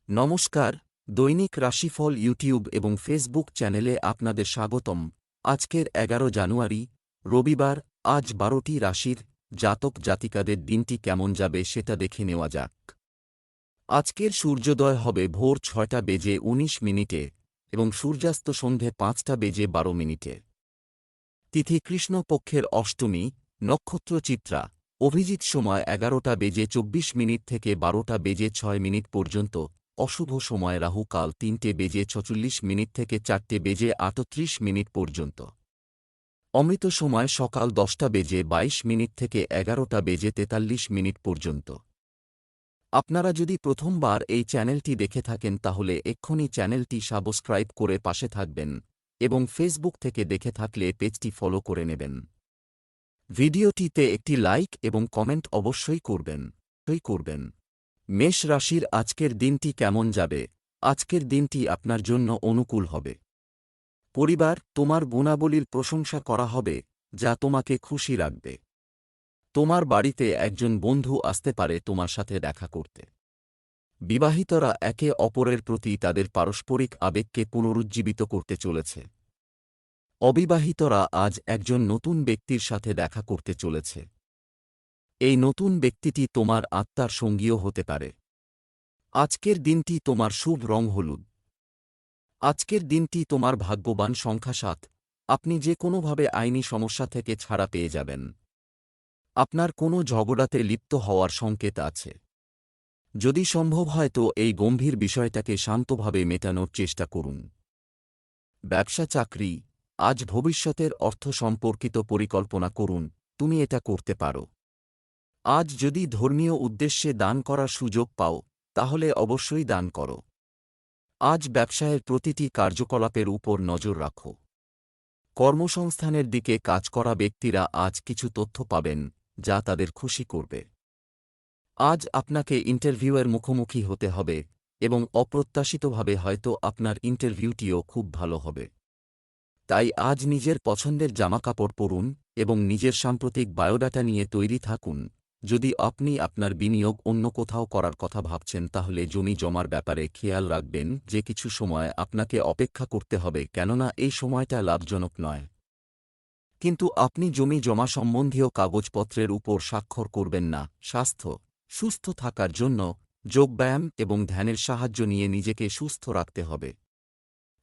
নমস্কার, দৈনিক রাশিফল ইউটিউব এবং ফেসবুক চ্যানেলে আপনাদের স্বাগতম। আজকের 11 জানুয়ারি, রবিবার। আজ 12টি রাশির জাতক জাতিকাদের দিনটি কেমন যাবে সেটা দেখে নেওয়া যাক। আজকের সূর্যোদয় হবে ভোর 6:19 এবং সূর্যাস্ত সন্ধে 5:12। তিথি কৃষ্ণপক্ষের অষ্টমী, নক্ষত্র চিত্রা, অভিজিৎ সময় 11:24 থেকে 12:06 পর্যন্ত, অশুভ সময় রাহু কাল 3:46 থেকে 4:38 পর্যন্ত। অমৃত সময় সকাল 10:22 থেকে 11:43 পর্যন্ত। আপনারা যদি প্রথমবার এই চ্যানেলটি দেখে থাকেন তাহলে এক্ষুনি চ্যানেলটি সাবস্ক্রাইব করে পাশে থাকবেন এবং ফেসবুক থেকে দেখে থাকলে পেজটি ফলো করে নেবেন। ভিডিওটিতে একটি লাইক এবং কমেন্ট অবশ্যই করবেন। মেষ রাশির আজকের দিনটি কেমন যাবে? আজকের দিনটি আপনার জন্য অনুকূল হবে। পরিবার, তোমার গুণাবলীর প্রশংসা করা হবে, যা তোমাকে খুশি রাখবে। তোমার বাড়িতে একজন বন্ধু আসতে পারে তোমার সাথে দেখা করতে। বিবাহিতরা একে অপরের প্রতি তাদের পারস্পরিক আবেগকে পুনরুজ্জীবিত করতে চলেছে। অবিবাহিতরা আজ একজন নতুন ব্যক্তির সাথে দেখা করতে চলেছে। এই নতুন ব্যক্তিটি তোমার আত্মার সঙ্গীও হতে পারে। আজকের দিনটি তোমার শুভ রং হলুদ। আজকের দিনটি তোমার ভাগ্যবান সংখ্যা 7। আপনি যে কোনোভাবে আইনি সমস্যা থেকে ছাড়া পেয়ে যাবেন। আপনার কোনো ঝগড়াতে লিপ্ত হওয়ার সংকেত আছে। যদি সম্ভব হয় তো এই গম্ভীর বিষয়টাকে শান্তভাবে মেটানোর চেষ্টা করুন। ব্যবসা চাকরি, আজ ভবিষ্যতের অর্থ সম্পর্কিত পরিকল্পনা করুন, তুমি এটা করতে পারো। আজ যদি ধর্মীয় উদ্দেশ্যে দান করার সুযোগ পাও তাহলে অবশ্যই দান করো। আজ ব্যবসায়ের প্রতিটি কার্যকলাপের উপর নজর রাখো। কর্মসংস্থানের দিকে কাজ করা ব্যক্তিরা আজ কিছু তথ্য পাবেন যা তাদের খুশি করবে। আজ আপনাকে ইন্টারভিউয়ের মুখোমুখি হতে হবে এবং অপ্রত্যাশিতভাবে হয়তো আপনার ইন্টারভিউটিও খুব ভালো হবে। তাই আজ নিজের পছন্দের জামাকাপড় পরুন এবং নিজের সাম্প্রতিক বায়োডাটা নিয়ে তৈরি থাকুন। যদি আপনি আপনার বিনিয়োগ অন্য কোথাও করার কথা ভাবছেন তাহলে জমি জমার ব্যাপারে খেয়াল রাখবেন যে কিছু সময় আপনাকে অপেক্ষা করতে হবে, কেননা এই সময়টা লাভজনক নয়। কিন্তু আপনি জমি জমা সম্বন্ধীয় কাগজপত্রের উপর স্বাক্ষর করবেন না। স্বাস্থ্য, সুস্থ থাকার জন্য যোগব্যায়াম এবং ধ্যানের সাহায্য নিয়ে নিজেকে সুস্থ রাখতে হবে।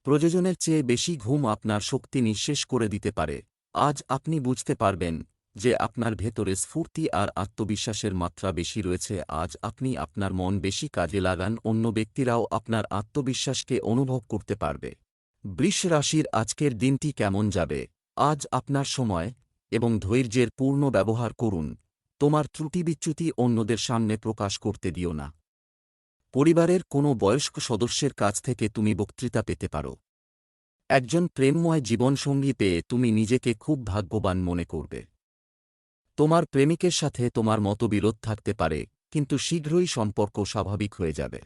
প্রয়োজনের চেয়ে বেশি ঘুম আপনার শক্তি নিঃশেষ করে দিতে পারে। আজ আপনি বুঝতে পারবেন যে আপনার ভেতরে স্ফূর্তি আর আত্মবিশ্বাসের মাত্রা বেশি রয়েছে। আজ আপনি আপনার মন বেশি কাজে লাগান, অন্য ব্যক্তিরাও আপনার আত্মবিশ্বাসকে অনুভব করতে পারবে। বৃষ রাশির আজকের দিনটি কেমন যাবে? আজ আপনার সময় এবং ধৈর্যের পূর্ণ ব্যবহার করুন। তোমার ত্রুটি-বিচ্যুতি অন্যদের সামনে প্রকাশ করতে দিও না। পরিবারের কোনো বয়স্ক সদস্যের কাছ থেকে তুমি বক্তৃতা পেতে পারো। একজন প্রেমময় জীবনসঙ্গী পেয়ে তুমি নিজেকে খুব ভাগ্যবান মনে করবে। তোমার প্রেমিকের সাথে তোমার মতবিরোধ থাকতে পারে, কিন্তু শীঘ্রই সম্পর্ক স্বাভাবিক হয়ে যাবে।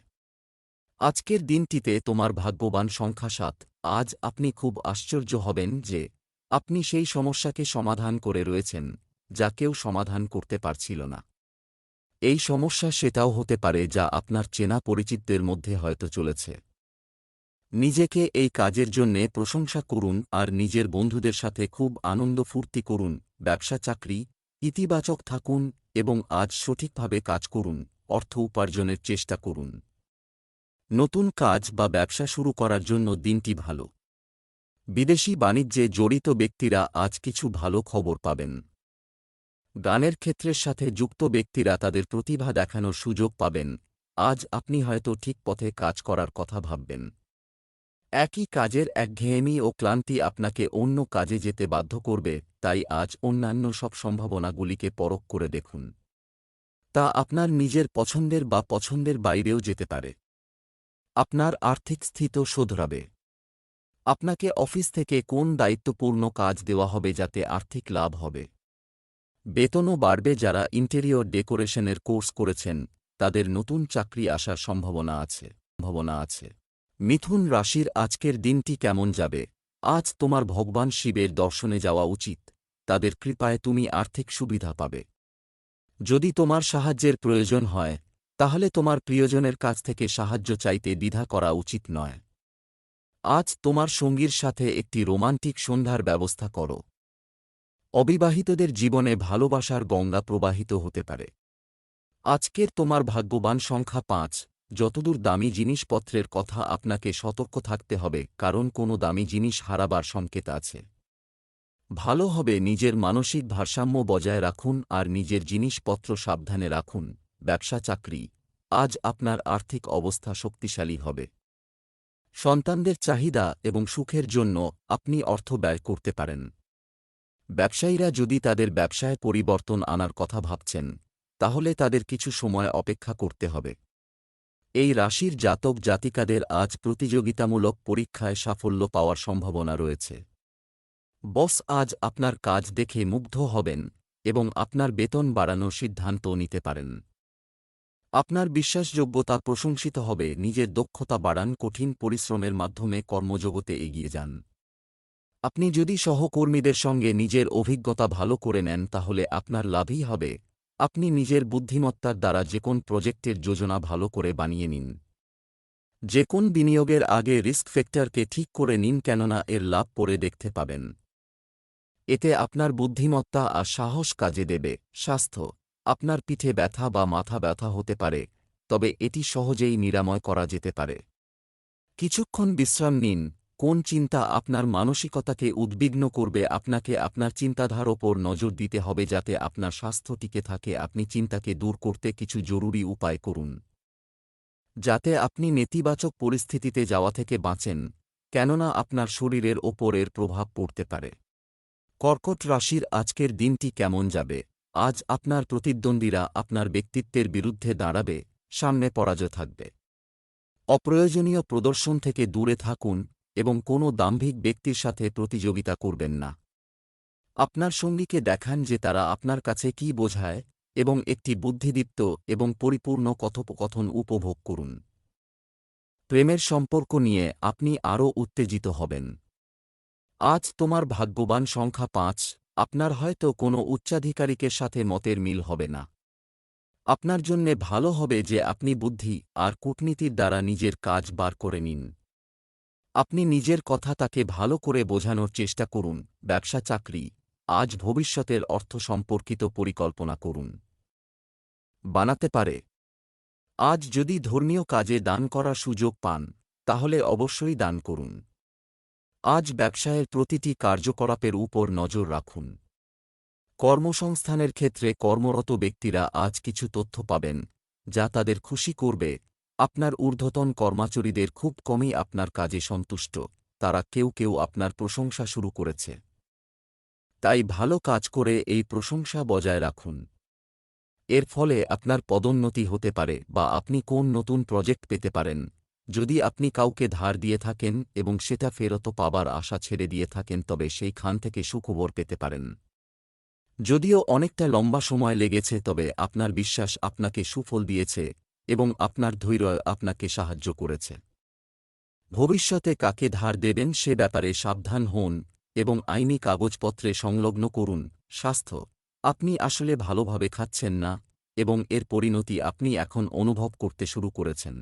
আজকের দিনটিতে তোমার ভাগ্যবান সংখ্যা 7। আজ আপনি খুব আশ্চর্য হবেন যে আপনি সেই সমস্যাকে সমাধান করে রয়েছেন যা কেউ সমাধান করতে পারছিল না। এই সমস্যা সেটাও হতে পারে যা আপনার চেনা পরিচিতদের মধ্যে হয়তো চলেছে। নিজেকে এই কাজের জন্যে প্রশংসা করুন আর নিজের বন্ধুদের সাথে খুব আনন্দ ফুর্তি করুন। ব্যবসা চাকরি, ইতিবাচক থাকুন এবং আজ সঠিকভাবে কাজ করুন, অর্থ উপার্জনের চেষ্টা করুন। নতুন কাজ বা ব্যবসা শুরু করার জন্য দিনটি ভালো। বিদেশি বাণিজ্যে জড়িত ব্যক্তিরা আজ কিছু ভালো খবর পাবেন। গানের ক্ষেত্রের সাথে যুক্ত ব্যক্তিরা তাদের প্রতিভা দেখানোর সুযোগ পাবেন। আজ আপনি হয়তো ঠিক পথে কাজ করার কথা ভাববেন। একই কাজের একঘেয়েমি ও ক্লান্তি আপনাকে অন্য কাজে যেতে বাধ্য করবে, তাই আজ অন্যান্য সব সম্ভাবনাগুলিকে পরখ করে দেখুন। তা আপনার নিজের পছন্দের বা পছন্দের বাইরেও যেতে পারে। আপনার আর্থিক স্থিতি শোধরাবে। আপনাকে অফিস থেকে কোন দায়িত্বপূর্ণ কাজ দেওয়া হবে যাতে আর্থিক লাভ হবে। বেতনও বাড়বে। যারা ইন্টেরিয়র ডেকোরেশনের কোর্স করেছেন তাদের নতুন চাকরি আসার সম্ভাবনা আছে। মিথুন রাশির আজকের দিনটি কেমন যাবে? আজ তোমার ভগবান শিবের দর্শনে যাওয়া উচিত। তাদের কৃপায় তুমি আর্থিক সুবিধা পাবে। যদি তোমার সাহায্যের প্রয়োজন হয় তাহলে তোমার প্রিয়জনের কাছ থেকে সাহায্য চাইতে দ্বিধা করা উচিত নয়। আজ তোমার সঙ্গীর সাথে একটি রোমান্টিক সন্ধ্যার ব্যবস্থা করো। অবিবাহিতদের জীবনে ভালোবাসার গঙ্গা প্রবাহিত হতে পারে। আজকের তোমার ভাগ্যবান সংখ্যা ৫। যতদূর দামি জিনিসপত্রের কথা আপনাকে সতর্ক থাকতে হবে, কারণ কোনো দামি জিনিস হারাবার সংকেত আছে। ভালো হবে নিজের মানসিক ভারসাম্য বজায় রাখুন আর নিজের জিনিসপত্র সাবধানে রাখুন। ব্যবসা চাকরি, আজ আপনার আর্থিক অবস্থা শক্তিশালী হবে। সন্তানদের চাহিদা এবং সুখের জন্য আপনি অর্থ ব্যয় করতে পারেন। ব্যবসায়ীরা যদি তাদের ব্যবসায় পরিবর্তন আনার কথা ভাবছেন, তাহলে তাদের কিছু সময় অপেক্ষা করতে হবে। এই রাশির জাতক জাতিকাদের আজ প্রতিযোগিতামূলক পরীক্ষায় সাফল্য পাওয়ার সম্ভাবনা রয়েছে। বস আজ আপনার কাজ দেখে মুগ্ধ হবেন এবং আপনার বেতন বাড়ানোর সিদ্ধান্ত নিতে পারেন। আপনার বিশ্বাসযোগ্যতা প্রশংসিত হবে। নিজের দক্ষতা বাড়ান, কঠিন পরিশ্রমের মাধ্যমে কর্মজগতে এগিয়ে যান। আপনি যদি সহকর্মীদের সঙ্গে নিজের অভিজ্ঞতা ভালো করে নেন, তাহলে আপনার লাভই হবে। আপনি নিজের বুদ্ধিমত্তার দ্বারা যেকোন প্রজেক্টের যোজনা ভালো করে বানিয়ে নিন। যেকোন বিনিয়োগের আগে রিস্ক ফ্যাক্টরকে ঠিক করে নিন, কেননা এর লাভ পরে দেখতে পাবেন। এতে আপনার বুদ্ধিমত্তা আর সাহস কাজে দেবে। স্বাস্থ্য, আপনার পিঠে ব্যথা বা মাথা ব্যথা হতে পারে, তবে এটি সহজেই নিরাময় করা যেতে পারে। কিছুক্ষণ বিশ্রাম নিন। কোন চিন্তা আপনার মানসিকতাকে উদ্বিগ্ন করবে? আপনাকে আপনার চিন্তাধারার ওপর নজর দিতে হবে যাতে আপনার স্বাস্থ্য টিকে থাকে। আপনি চিন্তাকে দূর করতে কিছু জরুরি উপায় করুন, যাতে আপনি নেতিবাচক পরিস্থিতিতে যাওয়া থেকে বাঁচেন, কেননা আপনার শরীরের ওপর এর প্রভাব পড়তে পারে। কর্কট রাশির আজকের দিনটি কেমন যাবে? আজ আপনার প্রতিদ্বন্দ্বীরা আপনার ব্যক্তিত্বের বিরুদ্ধে দাঁড়াবে, সামনে পরাজয় থাকবে। অপ্রয়োজনীয় প্রদর্শন থেকে দূরে থাকুন এবং কোনো দাম্ভিক ব্যক্তির সাথে প্রতিযোগিতা করবেন না। আপনার সঙ্গীকে দেখান যে তারা আপনার কাছে কী বোঝায় এবং একটি বুদ্ধিদীপ্ত এবং পরিপূর্ণ কথোপকথন উপভোগ করুন। প্রেমের সম্পর্ক নিয়ে আপনি আরও উত্তেজিত হবেন। আজ তোমার ভাগ্যবান সংখ্যা ৫। আপনার হয়তো কোনো উচ্চাধিকারিকের সাথে মতের মিল হবে না। আপনার জন্যে ভালো হবে যে আপনি বুদ্ধি আর কূটনীতির দ্বারা নিজের কাজ বার করে নিন। আপনি নিজের কথা তাকে ভালো করে বোঝানোর চেষ্টা করুন। ব্যবসা চাকরি, আজ ভবিষ্যতের অর্থ সম্পর্কিত পরিকল্পনা করুন। বানাতে পারে, আজ যদি ধর্মীয় কাজে দান করার সুযোগ পান, তাহলে অবশ্যই দান করুন। আজ ব্যবসায়ের প্রতিটি কার্যকলাপের উপর নজর রাখুন। কর্মসংস্থানের ক্ষেত্রে কর্মরত ব্যক্তিরা আজ কিছু তথ্য পাবেন, যা তাদের খুশি করবে। আপনার ঊর্ধ্বতন কর্মচারীদের খুব কমই আপনার কাজে সন্তুষ্ট, তারা কেউ কেউ আপনার প্রশংসা শুরু করেছে। তাই ভালো কাজ করে এই প্রশংসা বজায় রাখুন। এর ফলে আপনার পদোন্নতি হতে পারে বা আপনি কোন নতুন প্রজেক্ট পেতে পারেন। যদি আপনি কাউকে ধার দিয়ে থাকেন এবং সেটা ফেরত পাবার আশা ছেড়ে দিয়ে থাকেন, তবে সেইখান থেকে সুখবর পেতে পারেন। যদিও অনেকটা লম্বা সময় লেগেছে, তবে আপনার বিশ্বাস আপনাকে সুফল দিয়েছে এবং আপনার ধৈর্য আপনাকে সাহায্য করেছে। ভবিষ্যতে কাকে ধার দেবেন সে ব্যাপারে সাবধান হন এবং আইনি কাগজপত্রে সংলগ্ন করুন। স্বাস্থ্য, আপনি আসলে ভালোভাবে খাচ্ছেন না এবং এর পরিণতি আপনি এখন অনুভব করতে শুরু করেছেন।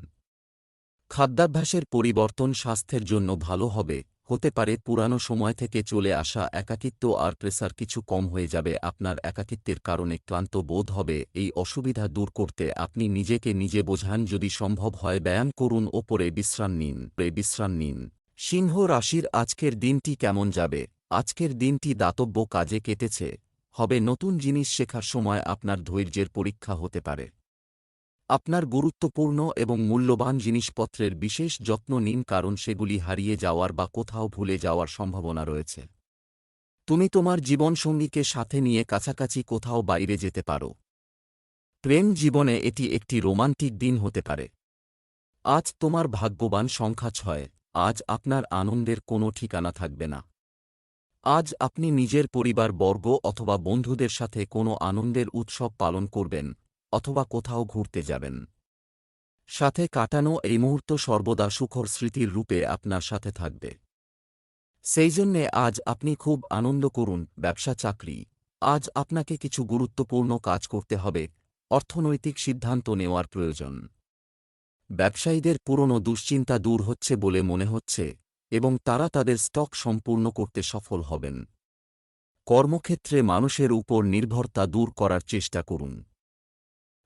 খাদ্যাভ্যাসের পরিবর্তন স্বাস্থ্যের জন্য ভালো হবে। হতে পারে পুরানো সময় থেকে চলে আসা একাকিত্ব আর প্রেসার কিছু কম হয়ে যাবে। আপনার একাকিত্বের কারণে ক্লান্ত বোধ হবে। এই অসুবিধা দূর করতে আপনি নিজেকে নিজে বোঝান। যদি সম্ভব হয় ব্যায়াম করুন, ওপরে বিশ্রাম নিন। সিংহ রাশির আজকের দিনটি কেমন যাবে? আজকের দিনটি দাতব্য কাজে কেটেছে। হবে নতুন জিনিস শেখার সময়। আপনার ধৈর্যের পরীক্ষা হতে পারে। আপনার গুরুত্বপূর্ণ এবং মূল্যবান জিনিসপত্রের বিশেষ যত্ন নিন, কারণ সেগুলি হারিয়ে যাওয়ার বা কোথাও ভুলে যাওয়ার সম্ভাবনা রয়েছে। তুমি তোমার জীবনসঙ্গীকে সাথে নিয়ে কাছাকাছি কোথাও বাইরে যেতে পারো। প্রেম জীবনে এটি একটি রোমান্টিক দিন হতে পারে। আজ তোমার ভাগ্যবান সংখ্যা ৬। আজ আপনার আনন্দের কোনো ঠিকানা থাকবে না। আজ আপনি নিজের পরিবারবর্গ অথবা বন্ধুদের সাথে কোনো আনন্দের উৎসব পালন করবেন অথবা কোথাও ঘুরতে যাবেন। সাথে কাটানো এই মুহূর্ত সর্বদা সুখর স্মৃতির রূপে আপনার সাথে থাকবে। সেই জন্যে আজ আপনি খুব আনন্দ করুন। ব্যবসা চাকরি, আজ আপনাকে কিছু গুরুত্বপূর্ণ কাজ করতে হবে। অর্থনৈতিক সিদ্ধান্ত নেওয়ার প্রয়োজন। ব্যবসায়ীদের পুরনো দুশ্চিন্তা দূর হচ্ছে বলে মনে হচ্ছে এবং তারা তাদের স্টক সম্পূর্ণ করতে সফল হবেন। কর্মক্ষেত্রে মানুষের উপর নির্ভরতা দূর করার চেষ্টা করুন।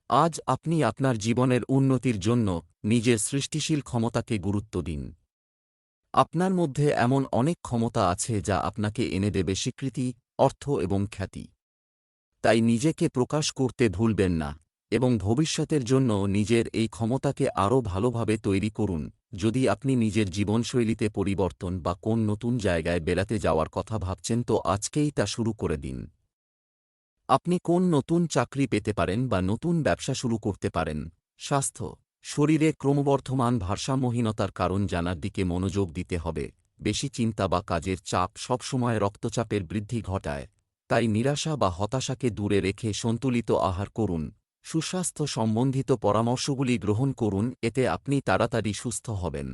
আজ আপনি আপনার জীবনের উন্নতির জন্য নিজের সৃষ্টিশীল ক্ষমতাকে গুরুত্ব দিন। আপনার মধ্যে এমন অনেক ক্ষমতা আছে যা আপনাকে এনে দেবে স্বীকৃতি, অর্থ এবং খ্যাতি। তাই নিজেকে প্রকাশ করতে ভুলবেন না এবং ভবিষ্যতের জন্য নিজের এই ক্ষমতাকে আরও ভালোভাবে তৈরি করুন। যদি আপনি নিজের জীবনশৈলীতে পরিবর্তন বা কোন নতুন জায়গায় বেড়াতে যাওয়ার কথা ভাবছেন তো আজকেই তা শুরু করে দিন। আপনি কোন নতুন চাকরি পেতে পারেন বা নতুন ব্যবসা শুরু করতে পারেন। স্বাস্থ্য, শরীরে ক্রমবর্ধমান ভারসাম্যহীনতার কারণ জানার দিকে মনোযোগ দিতে হবে। বেশি চিন্তা বা কাজের চাপ সবসময় রক্তচাপের বৃদ্ধি ঘটায়, তাই নিরাশা বা হতাশাকে দূরে রেখে সন্তুলিত আহার করুন। সুস্বাস্থ্য সম্বন্ধিত পরামর্শগুলি গ্রহণ করুন, এতে আপনি তাড়াতাড়ি সুস্থ হবেন।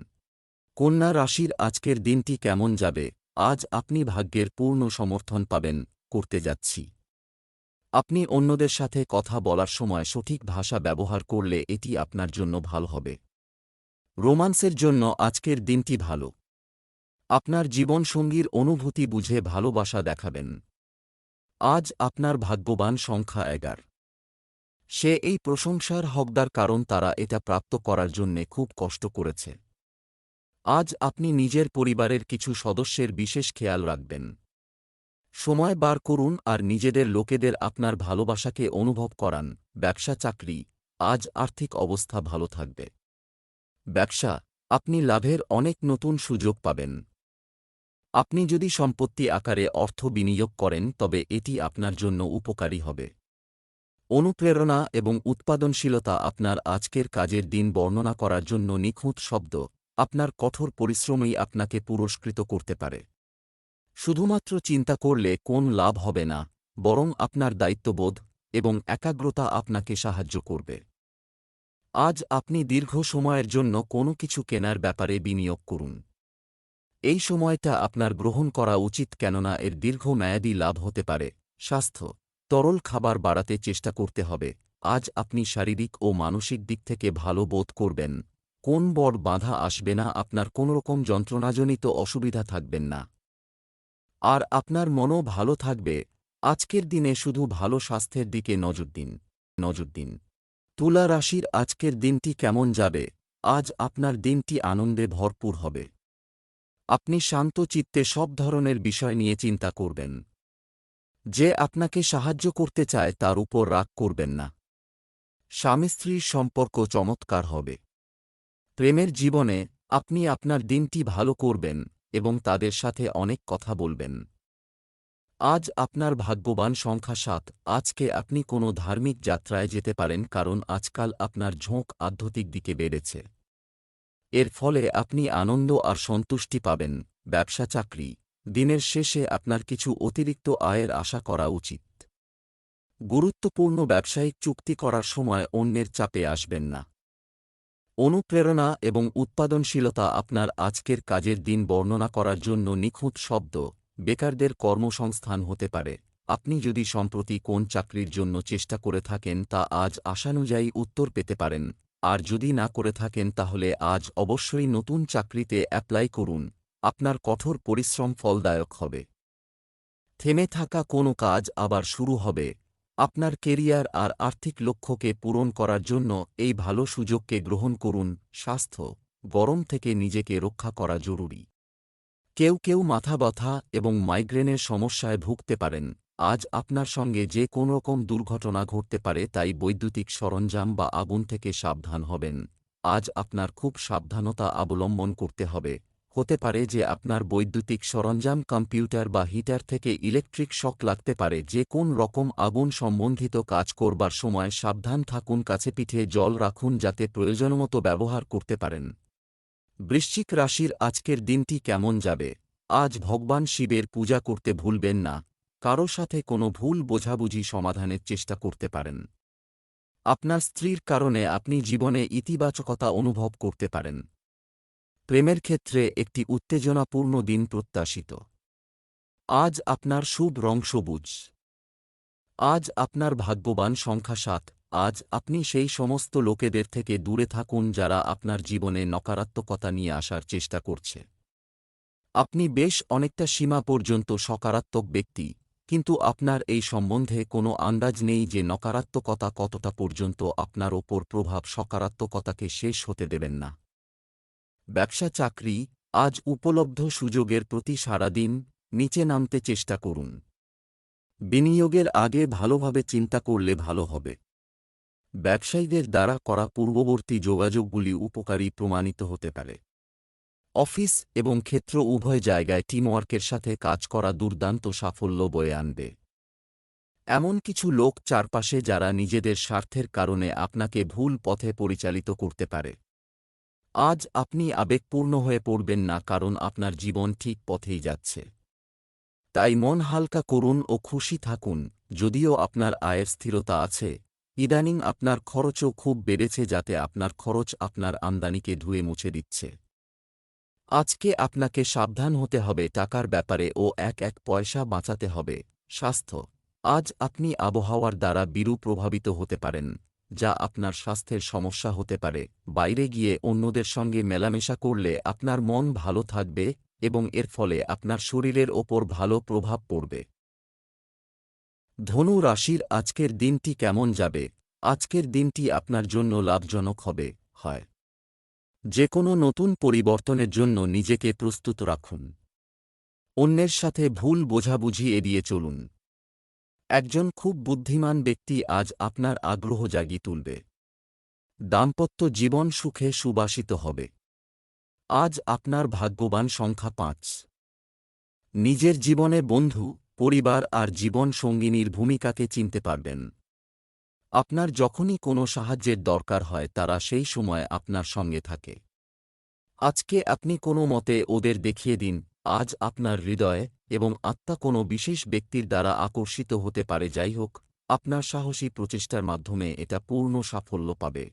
কন্যা রাশির আজকের দিনটি কেমন যাবে? আজ আপনি ভাগ্যের পূর্ণ সমর্থন পাবেন। করতে যাচ্ছি। আপনি অন্যদের সাথে কথা বলার সময় সঠিক ভাষা ব্যবহার করলে এটি আপনার জন্য ভালো হবে। রোমান্সের জন্য আজকের দিনটি ভালো। আপনার জীবনসঙ্গীর অনুভূতি বুঝে ভালোবাসা দেখাবেন। আজ আপনার ভাগ্যবান সংখ্যা 11। সে এই প্রশংসার হকদার কারণ তারা এটা প্রাপ্ত করার জন্যে খুব কষ্ট করেছে। আজ আপনি নিজের পরিবারের কিছু সদস্যের বিশেষ খেয়াল রাখবেন। সময় বার করুন আর নিজেদের লোকেদের আপনার ভালোবাসাকে অনুভব করান। ব্যবসা চাকরি, আজ আর্থিক অবস্থা ভালো থাকবে। ব্যবসা, আপনি লাভের অনেক নতুন সুযোগ পাবেন। আপনি যদি সম্পত্তি আকারে অর্থ বিনিয়োগ করেন তবে এটি আপনার জন্য উপকারী হবে। অনুপ্রেরণা এবং উৎপাদনশীলতা আপনার আজকের কাজের দিন বর্ণনা করার জন্য নিখুঁত শব্দ। আপনার কঠোর পরিশ্রমই আপনাকে পুরস্কৃত করতে পারে। শুধুমাত্র চিন্তা করলে কোন লাভ হবে না, বরং আপনার দায়িত্ববোধ এবং একাগ্রতা আপনাকে সাহায্য করবে। আজ আপনি দীর্ঘ সময়ের জন্য কোনো কিছু কেনার ব্যাপারে বিনিয়োগ করুন। এই সময়টা আপনার গ্রহণ করা উচিত কেননা এর দীর্ঘমেয়াদী লাভ হতে পারে। স্বাস্থ্য, তরল খাবার বাড়াতে চেষ্টা করতে হবে। আজ আপনি শারীরিক ও মানসিক দিক থেকে ভালো বোধ করবেন। কোন বড় বাধা আসবে না, আপনার কোনোরকম যন্ত্রণাজনিত অসুবিধা থাকবেন না। আর আপনার মনও ভালো থাকবে। আজকের দিনে শুধু ভালো স্বাস্থ্যের দিকে নজর দিন। তুলা রাশির আজকের দিনটি কেমন যাবে? আজ আপনার দিনটি আনন্দে ভরপুর হবে। আপনি শান্ত চিত্তে সব ধরনের বিষয় নিয়ে চিন্তা করবেন। যে আপনাকে সাহায্য করতে চায় তার উপর রাগ করবেন না। স্বামী স্ত্রীর সম্পর্ক চমৎকার হবে। প্রেমের জীবনে আপনি আপনার দিনটি ভালো করবেন এবং তাদের সাথে অনেক কথা বলবেন। আজ আপনার ভাগ্যবান সংখ্যা 7। আজকে আপনি কোনো ধার্মিক যাত্রায় যেতে পারেন কারণ আজকাল আপনার ঝোঁক আধ্যাত্মিক দিকে বেড়েছে। এর ফলে আপনি আনন্দ আর সন্তুষ্টি পাবেন। ব্যবসা চাকরি, দিনের শেষে আপনার কিছু অতিরিক্ত আয়ের আশা করা উচিত। গুরুত্বপূর্ণ ব্যবসায়িক চুক্তি করার সময় অন্যের চাপে আসবেন না। অনুপ্রেরণা এবং উৎপাদনশীলতা আপনার আজকের কাজের দিন বর্ণনা করার জন্য নিখুঁত শব্দ। বেকারদের কর্মসংস্থান হতে পারে। আপনি যদি সম্প্রতি কোন চাকরির জন্য চেষ্টা করে থাকেন তা আজ আশানুযায়ী উত্তর পেতে পারেন। আর যদি না করে থাকেন তাহলে আজ অবশ্যই নতুন চাকরিতে অ্যাপ্লাই করুন। আপনার কঠোর পরিশ্রম ফলদায়ক হবে। থেমে থাকা কোনো কাজ আবার শুরু হবে। আপনার কেরিয়ার আর আর্থিক লক্ষ্যকে পূরণ করার জন্য এই ভালো সুযোগকে গ্রহণ করুন। স্বাস্থ্য, গরম থেকে নিজেকে রক্ষা করা জরুরি। কেউ মাথা ব্যথা এবং মাইগ্রেনের সমস্যায় ভুগতে পারেন। আজ আপনার সঙ্গে যে কোনোরকম দুর্ঘটনা ঘটতে পারে, তাই বৈদ্যুতিক সরঞ্জাম বা আগুন থেকে সাবধান হবেন। আজ আপনার খুব সাবধানতা অবলম্বন করতে হবে। হতে পারে যে আপনার বৈদ্যুতিক সরঞ্জাম, কম্পিউটার বা হিটার থেকে ইলেকট্রিক শক লাগতে পারে। যে কোন রকম আগুন সম্বন্ধিত কাজ করবার সময় সাবধান থাকুন। কাছে পিঠে জল রাখুন যাতে প্রয়োজনমতো ব্যবহার করতে পারেন। বৃশ্চিক রাশির আজকের দিনটি কেমন যাবে? আজ ভগবান শিবের পূজা করতে ভুলবেন না। কারো সাথে কোনো ভুল বোঝাবুঝি সমাধানের চেষ্টা করতে পারেন। আপনার স্ত্রীর কারণে আপনি জীবনে ইতিবাচকতা অনুভব করতে পারেন। প্রেমের ক্ষেত্রে একটি উত্তেজনাপূর্ণ দিন প্রত্যাশিত। আজ আপনার শুভ রং সবুজ। আজ আপনার ভাগ্যবান সংখ্যা 7। আজ আপনি সেই সমস্ত লোকেদের থেকে দূরে থাকুন যারা আপনার জীবনে নকারাত্মকতা নিয়ে আসার চেষ্টা করছে। আপনি বেশ অনেকটা সীমা পর্যন্ত সকারাত্মক ব্যক্তি, কিন্তু আপনার এই সম্বন্ধে কোনো আন্দাজ নেই যে নকারাত্মকতা কতটা পর্যন্ত আপনার ওপর প্রভাব সকারাত্মকতাকে শেষ হতে দেবেন না। ব্যবসা চাকরি, আজ উপলব্ধ সুযোগের প্রতি সারাদিন নিচে নামতে চেষ্টা করুন। বিনিয়োগের আগে ভালোভাবে চিন্তা করলে ভালো হবে। ব্যবসায়ীদের দ্বারা করা পূর্ববর্তী যোগাযোগগুলি উপকারী প্রমাণিত হতে পারে। অফিস এবং ক্ষেত্র উভয় জায়গায় টিমওয়ার্কের সাথে কাজ করা দুর্দান্ত সাফল্য বয়ে আনবে। এমন কিছু লোক চারপাশে যারা নিজেদের স্বার্থের কারণে আপনাকে ভুল পথে পরিচালিত করতে পারে। আজ আপনি আবেগপূর্ণ হয়ে পড়বেন না, কারণ আপনার জীবন ঠিক পথেই যাচ্ছে। তাই মন হালকা করুন ও খুশি থাকুন। যদিও আপনার আয়ের স্থিরতা আছে, ইদানিং আপনার খরচও খুব বেড়েছে, যাতে আপনার খরচ আপনার আমদানিকে ধুয়ে মুছে দিচ্ছে। আজকে আপনাকে সাবধান হতে হবে টাকার ব্যাপারে ও এক এক পয়সা বাঁচাতে হবে। স্বাস্থ্য, আজ আপনি আবহাওয়ার দ্বারা বিরূপ প্রভাবিত হতে পারেন, যা আপনার স্বাস্থ্যের সমস্যা হতে পারে। বাইরে গিয়ে অন্যদের সঙ্গে মেলামেশা করলে আপনার মন ভালো থাকবে এবং এর ফলে আপনার শরীরের ওপর ভালো প্রভাব পড়বে। ধনু রাশির আজকের দিনটি কেমন যাবে? আজকের দিনটি আপনার জন্য লাভজনক হবে। হয় যে কোনো নতুন পরিবর্তনের জন্য নিজেকে প্রস্তুত রাখুন। অন্যের সাথে ভুল বোঝাবুঝি এড়িয়ে চলুন। একজন খুব বুদ্ধিমান ব্যক্তি আজ আপনার আগ্রহ জাগিয়ে তুলবে। দাম্পত্য জীবন সুখে সুবাসিত হবে। আজ আপনার ভাগ্যবান সংখ্যা ৫। নিজের জীবনে বন্ধু, পরিবার আর জীবন সঙ্গিনীর ভূমিকাকে চিনতে পারবেন। আপনার যখনই কোনো সাহায্যের দরকার হয় তারা সেই সময় আপনার সঙ্গে থাকে। আজকে আপনি কোনো মতে ওদের দেখিয়ে দিন। আজ আপনার হৃদয় এবং আত্মা কোনো বিশেষ ব্যক্তির দ্বারা আকর্ষিত হতে পারে। যাই হোক, আপনার সাহসী প্রচেষ্টার মাধ্যমে এটা পূর্ণ সাফল্য পাবে।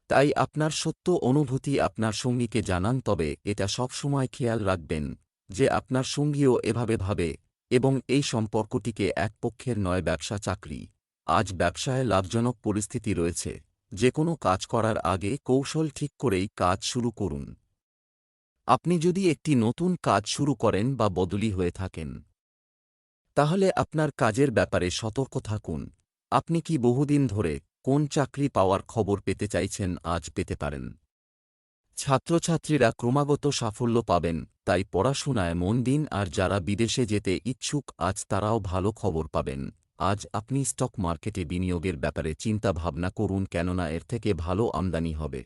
তাই আপনার সত্য অনুভূতি আপনার সঙ্গীকে জানান, তবে এটা সবসময় খেয়াল রাখবেন যে আপনার সঙ্গীও এভাবে ভাবে এবং এই সম্পর্কটিকে এক পক্ষের নয়। ব্যবসা চাকরি, আজ ব্যবসায় লাভজনক পরিস্থিতি রয়েছে। যে কোনো কাজ করার আগে কৌশল ঠিক করেই কাজ শুরু করুন। আপনি যদি একটি নতুন কাজ শুরু করেন বা বদলি হয়ে থাকেন, তাহলে আপনার কাজের ব্যাপারে সতর্ক থাকুন। আপনি কি বহুদিন ধরে কোন চাকরি পাওয়ার খবর পেতে চাইছেন, আজ পেতে পারেন। ছাত্রছাত্রীরা ক্রমাগত সাফল্য পাবেন, তাই পড়াশোনায় মন দিন। আর যারা বিদেশে যেতে ইচ্ছুক, আজ তারাও ভালো খবর পাবেন। আজ আপনি স্টক মার্কেটে বিনিয়োগের ব্যাপারে চিন্তা ভাবনা করুন, কেননা এর থেকে ভালো আমদানি হবে।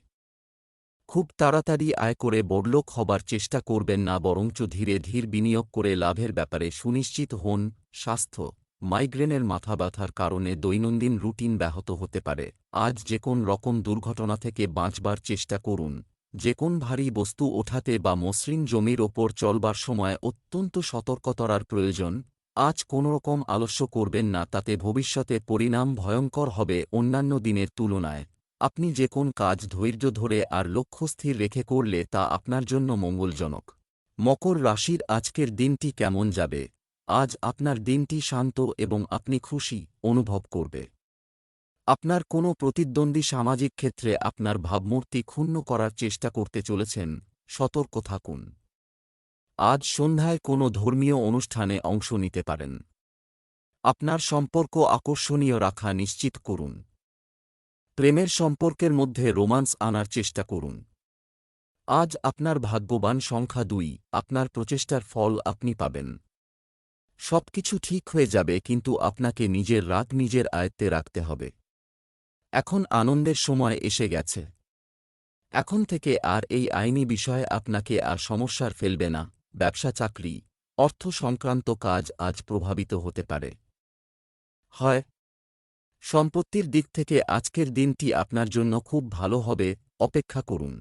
খুব তাড়াতাড়ি আয় করে বড়লোক হবার চেষ্টা করবেন না, বরঞ্চ ধীরে ধীরে বিনিয়োগ করে লাভের ব্যাপারে সুনিশ্চিত হন। স্বাস্থ্য, মাইগ্রেনের মাথা ব্যথার কারণে দৈনন্দিন রুটিন ব্যাহত হতে পারে। আজ যে কোন রকম দুর্ঘটনা থেকে বাঁচবার চেষ্টা করুন। যে কোন ভারী বস্তু ওঠাতে বা মসৃণ জমির ওপর চলবার সময় অত্যন্ত সতর্কতার প্রয়োজন। আজ কোনোরকম আলস্য করবেন না, তাতে ভবিষ্যতে পরিণাম ভয়ঙ্কর হবে অন্যান্য দিনের তুলনায়। আপনি যে কোন কাজ ধৈর্য ধরে আর লক্ষ্য স্থির রেখে করলে তা আপনার জন্য মঙ্গলজনক। মকর রাশির আজকের দিনটি কেমন যাবে? আজ আপনার দিনটি শান্ত এবং আপনি খুশি অনুভব করবে। আপনার কোনো প্রতিদ্বন্দ্বী সামাজিক ক্ষেত্রে আপনার ভাবমূর্তি ক্ষুণ্ণ করার চেষ্টা করতে চলেছেন, সতর্ক থাকুন। আজ সন্ধ্যায় কোনো ধর্মীয় অনুষ্ঠানে অংশ নিতে পারেন। আপনার সম্পর্ক আকর্ষণীয় রাখা নিশ্চিত করুন। প্রেমের সম্পর্কের মধ্যে রোমান্স আনার চেষ্টা করুন। আজ আপনার ভাগ্যবান সংখ্যা ২। আপনার প্রচেষ্টার ফল আপনি পাবেন। সবকিছু ঠিক হয়ে যাবে, কিন্তু আপনাকে নিজের রাগ নিজের আয়ত্তে রাখতে হবে। এখন আনন্দের সময় এসে গেছে। এখন থেকে আর এই আইনি বিষয়ে আপনাকে আর সমস্যার ফেলবে না। ব্যবসা চাকরি, অর্থ সংক্রান্ত কাজ আজ প্রভাবিত হতে পারে। হয় সম্পত্তির দিক থেকে আজকের দিনটি আপনার জন্য খুব ভালো হবে, অপেক্ষা করুন।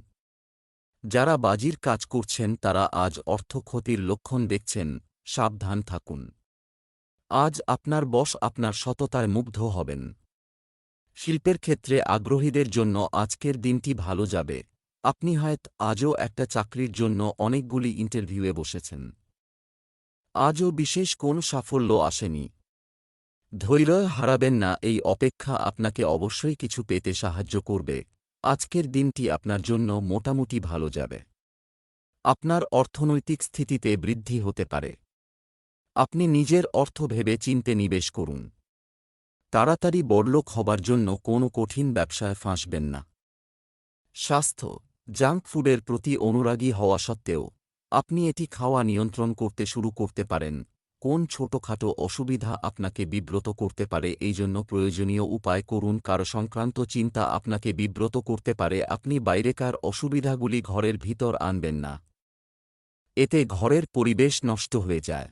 যারা বাজির কাজ করছেন তারা আজ অর্থ ক্ষতির লক্ষণ দেখছেন, সাবধান থাকুন। আজ আপনার বস আপনার সততায় মুগ্ধ হবেন। শিল্পের ক্ষেত্রে আগ্রহীদের জন্য আজকের দিনটি ভালো যাবে। আপনি হয়তো আজও একটা চাকরির জন্য অনেকগুলি ইন্টারভিউয়ে বসেছেন। আজও বিশেষ কোন সাফল্য আসেনি। ধৈর্য হারাবেন না, এই অপেক্ষা আপনাকে অবশ্যই কিছু পেতে সাহায্য করবে। আজকের দিনটি আপনার জন্য মোটামুটি ভালো যাবে। আপনার অর্থনৈতিক স্থিতিতে বৃদ্ধি হতে পারে। আপনি নিজের অর্থ ভেবে চিন্তে নিবেশ করুন। তাড়াতাড়ি বড়লোক হবার জন্য কোনো কঠিন ব্যবসায় ফাঁসবেন না। স্বাস্থ্য, জাঙ্ক ফুডের প্রতি অনুরাগী হওয়া সত্ত্বেও আপনি এটি খাওয়া নিয়ন্ত্রণ করতে শুরু করতে পারেন। কোন ছোটখাটো অসুবিধা আপনাকে বিব্রত করতে পারে, এই জন্য প্রয়োজনীয় উপায় করুন। কারো সংক্রান্ত চিন্তা আপনাকে বিব্রত করতে পারে, আপনি বাইরেকার অসুবিধাগুলি ঘরের ভিতর আনবেন না। এতে ঘরের পরিবেশ নষ্ট হয়ে যায়।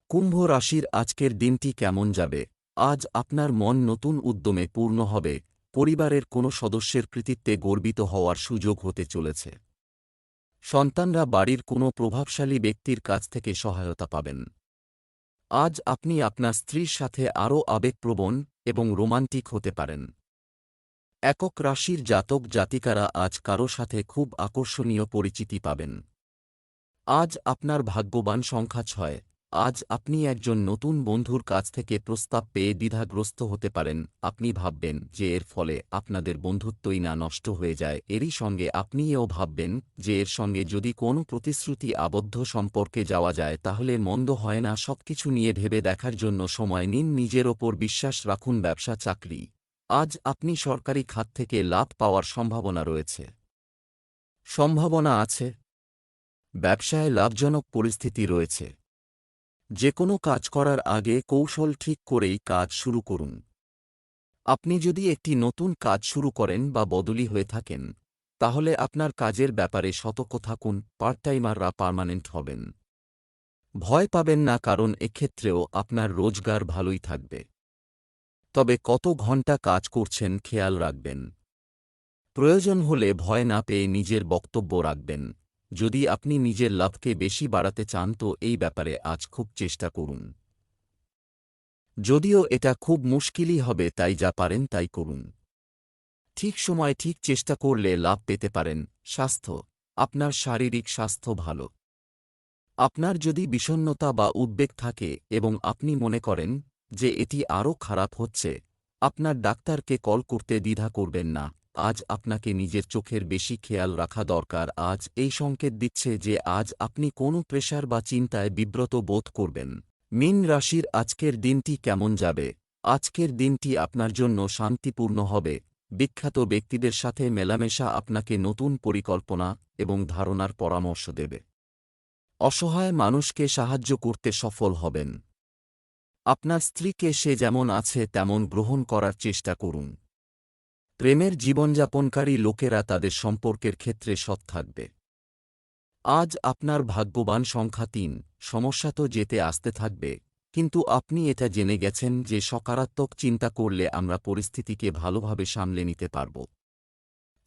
কুম্ভ রাশির আজকের দিনটি কেমন যাবে? আজ আপনার মন নতুন উদ্যমে পূর্ণ হবে। পরিবারের কোনো সদস্যের কৃতিত্বে গর্বিত হওয়ার সুযোগ হতে চলেছে। সন্তানরা বাড়ির কোনো প্রভাবশালী ব্যক্তির কাছ থেকে সহায়তা পাবেন। আজ আপনি আপনার স্ত্রীর সাথে আরও আবেগপ্রবণ এবং রোমান্টিক হতে পারেন। একক রাশির জাতক জাতিকারা আজ কারো সাথে খুব আকর্ষণীয় পরিচিতি পাবেন। আজ আপনার ভাগ্যবান সংখ্যা 6। আজ আপনি একজন নতুন বন্ধুর কাছ থেকে প্রস্তাব পেয়ে দ্বিধাগ্রস্ত হতে পারেন। আপনি ভাববেন যে এর ফলে আপনাদের বন্ধুত্বই না নষ্ট হয়ে যায়, এরই সঙ্গে আপনি এও ভাববেন যে এর সঙ্গে যদি কোনো প্রতিশ্রুতি আবদ্ধ সম্পর্কে যাওয়া যায় তাহলে মন্দ হয় না। সবকিছু নিয়ে ভেবে দেখার জন্য সময় নিন, নিজের ওপর বিশ্বাস রাখুন। ব্যবসা চাকরি, আজ আপনি সরকারি খাত থেকে লাভ পাওয়ার সম্ভাবনা রয়েছে। সম্ভাবনা আছে। ব্যবসায় লাভজনক পরিস্থিতি রয়েছে। যে কোনো কাজ করার আগে কৌশল ঠিক করেই কাজ শুরু করুন। আপনি যদি একটি নতুন কাজ শুরু করেন বা বদলি হয়ে থাকেন, তাহলে আপনার কাজের ব্যাপারে সতর্ক থাকুন। পার্ট টাইমাররা পার্মানেন্ট হবেন। ভয় পাবেন না, কারণ এক্ষেত্রেও আপনার রোজগার ভালোই থাকবে। তবে কত ঘন্টা কাজ করছেন খেয়াল রাখবেন। প্রয়োজন হলে ভয় না পেয়ে নিজের বক্তব্য রাখবেন। যদি আপনি নিজের লাভকে বেশি বাড়াতে চান তো এই ব্যাপারে আজ খুব চেষ্টা করুন। যদিও এটা খুব মুশকিলই হবে, তাই যা পারেন তাই করুন। ঠিক সময় ঠিক চেষ্টা করলে লাভ পেতে পারেন। স্বাস্থ্য, আপনার শারীরিক স্বাস্থ্য ভালো। আপনার যদি বিষণ্ণতা বা উদ্বেগ থাকে এবং আপনি মনে করেন যে এটি আরও খারাপ হচ্ছে, আপনার ডাক্তারকে কল করতে দ্বিধা করবেন না। আজ আপনাকে নিজের চোখের বেশি খেয়াল রাখা দরকার। আজ এই সংকেত দিচ্ছে যে আজ আপনি কোনো প্রেশার বা চিন্তায় বিব্রত বোধ করবেন। মীন রাশির আজকের দিনটি কেমন যাবে? আজকের দিনটি আপনার জন্য শান্তিপূর্ণ হবে। বিখ্যাত ব্যক্তিদের সাথে মেলামেশা আপনাকে নতুন পরিকল্পনা এবং ধারণার পরামর্শ দেবে। অসহায় মানুষকে সাহায্য করতে সফল হবেন। আপনার স্ত্রীকে সে যেমন আছে তেমন গ্রহণ করার চেষ্টা করুন। প্রেমের জীবনযাপনকারী লোকেরা তাদের সম্পর্কের ক্ষেত্রে সৎ থাকবে। আজ আপনার ভাগ্যবান সংখ্যা 3। সমস্যা তো যেতে আসতে থাকবে, কিন্তু আপনি এটা জেনে গেছেন যে সকারাত্মক চিন্তা করলে আমরা পরিস্থিতিকে ভালোভাবে সামলে নিতে পারব।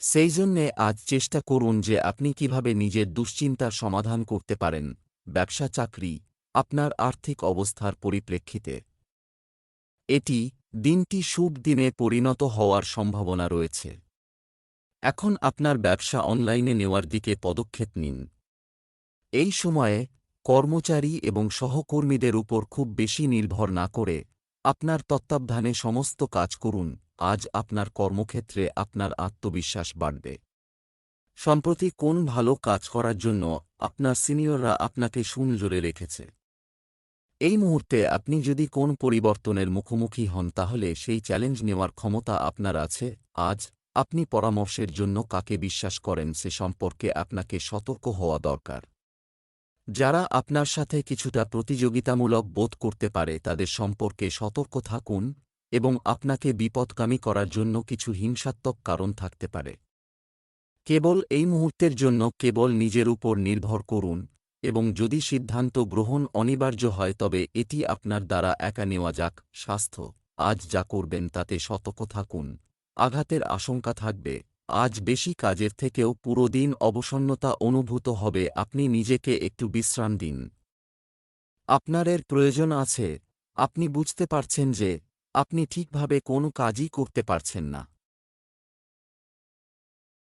সেই জন্যে আজ চেষ্টা করুন যে আপনি কিভাবে নিজের দুশ্চিন্তার সমাধান করতে পারেন। ব্যবসা চাকরি, আপনার আর্থিক অবস্থার পরিপ্রেক্ষিতে দিনটি শুভ দিনে পরিণত হওয়ার সম্ভাবনা রয়েছে। এখন আপনার ব্যবসা অনলাইনে নেওয়ার দিকে পদক্ষেপ নিন। এই সময়ে কর্মচারী এবং সহকর্মীদের উপর খুব বেশি নির্ভর না করে আপনার তত্ত্বাবধানে সমস্ত কাজ করুন। আজ আপনার কর্মক্ষেত্রে আপনার আত্মবিশ্বাস বাড়বে। সম্প্রতি কোন ভালো কাজ করার জন্য আপনার সিনিয়ররা আপনাকে সুনজরে রেখেছে। এই মুহূর্তে আপনি যদি কোন পরিবর্তনের মুখোমুখি হন তাহলে সেই চ্যালেঞ্জ নেওয়ার ক্ষমতা আপনার আছে। আজ আপনি পরামর্শের জন্য কাকে বিশ্বাস করেন সে সম্পর্কে আপনাকে সতর্ক হওয়া দরকার। যারা আপনার সাথে কিছুটা প্রতিযোগিতামূলক বোধ করতে পারে তাদের সম্পর্কে সতর্ক থাকুন এবং আপনাকে বিপদগামী করার জন্য কিছু হিংসাত্মক কারণ থাকতে পারে। কেবল এই মুহূর্তের জন্য কেবল নিজের উপর নির্ভর করুন এবং যদি সিদ্ধান্ত গ্রহণ অনিবার্য হয় তবে এটি আপনার দ্বারা একা নেওয়া যাক। স্বাস্থ্য, আজ যা করবেন তাতে সতর্ক থাকুন। আঘাতের আশঙ্কা থাকবে। আজ বেশি কাজের থেকেও পুরো দিন অবসন্নতা অনুভূত হবে। আপনি নিজেকে একটু বিশ্রাম দিন। আপনার এর প্রয়োজন আছে। আপনি বুঝতে পারছেন যে আপনি ঠিকভাবে কোনো কাজই করতে পারছেন না।